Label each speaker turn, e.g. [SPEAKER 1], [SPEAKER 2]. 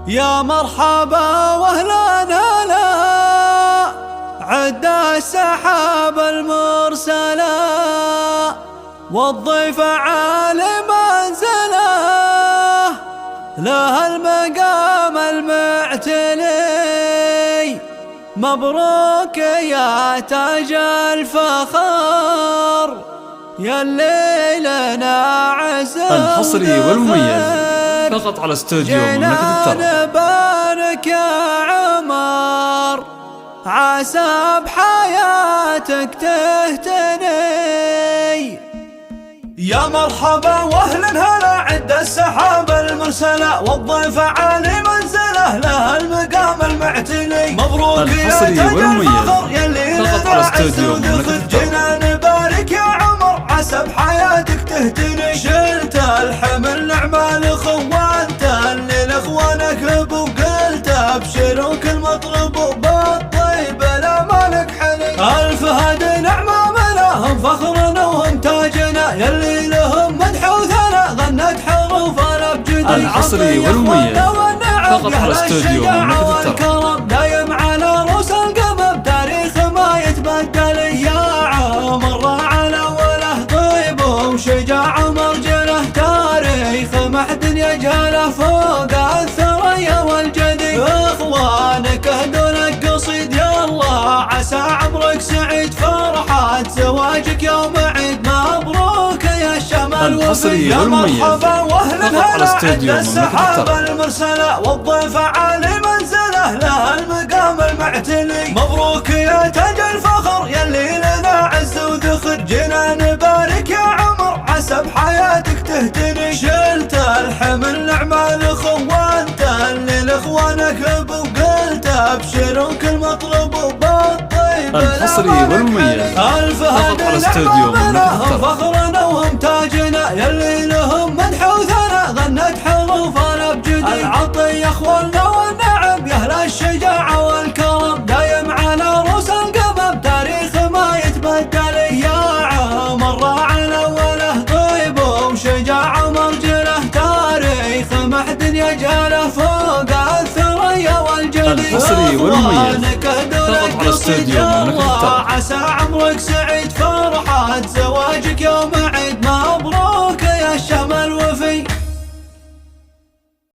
[SPEAKER 1] يا مرحبا واهلا هلا عد السحاب المرسلة والضيف عالي منزله له المقام المعتلي. مبروك يا تاج الفخر يا اللي لنا عز
[SPEAKER 2] الحصري والمميز فقط على استوديو مملكة الترى.
[SPEAKER 1] بارك يا عمر عسى بحياتك تهتني. يا مرحبا واهلا هلا عد السحاب المرسلة والضيف عالي منزله له المقام المعتلي. مبروك يا تاج الفخر يلي لنا عز ودخل جنان. بارك يا عمر عسى بحياتك تهتني. شلت الحمل نعمة لخوانت اللي لاخوانك ابو قلت ابشروا كل مطلب بالطيب لا مالك حلي. الف هدي نعمة منهم فخرنا وهم تاجنا يلي لهم مدح وثناء غنت حروفنا بجدي.
[SPEAKER 2] الحصري والمميز فقط على استوديو مملكة الترى.
[SPEAKER 1] دايم على رؤوس القمم تاريخ ما يتبدل. يا عمر على وله طيب وشجاع مرجله تاريخ ما حد يجهله فوق الثريا والجدي. اخوانك اهدوا قصيد يا الله عسى عمرك سعيد فرحة زواجك يوم عيد. مبروك يا الشمال
[SPEAKER 2] الحصري
[SPEAKER 1] يا
[SPEAKER 2] والمميز
[SPEAKER 1] مرحبا واهلا هلا عد السحاب
[SPEAKER 2] الترى.
[SPEAKER 1] المرسلة والضيف عالي منزله له المقام المعتلي. مبروك يا تاج الفخر يلي لنا عز وذخر جنان. بارك يا عمر عسى بحياتك تهتني. شلت الحمل نعمة لخوانت اللي لاخوانك ابو قلت ابشروا كل مطلب بالطيب.
[SPEAKER 2] الحصري والمميز
[SPEAKER 1] الف
[SPEAKER 2] فقط على
[SPEAKER 1] هدي
[SPEAKER 2] استوديو
[SPEAKER 1] نعمة
[SPEAKER 2] مملكة الترى.
[SPEAKER 1] فخرنا وهم تاجنا يلي لهم مدح وثناء غنت حروفنا بجدي. العطية اخواننا والنعم يا اهل الشجاعة والكرم دايم على رؤوس القمم تاريخ ما يتبدل. يا عمر راعنا وله طيب وشجاعة مرجله تاريخ ما حد يجهله فوق الثريا والجدي.
[SPEAKER 2] الحصري والمميز فقط على استوديو مملكة الترى.
[SPEAKER 1] عسى عمرك سعيد فرحة زواجك يوم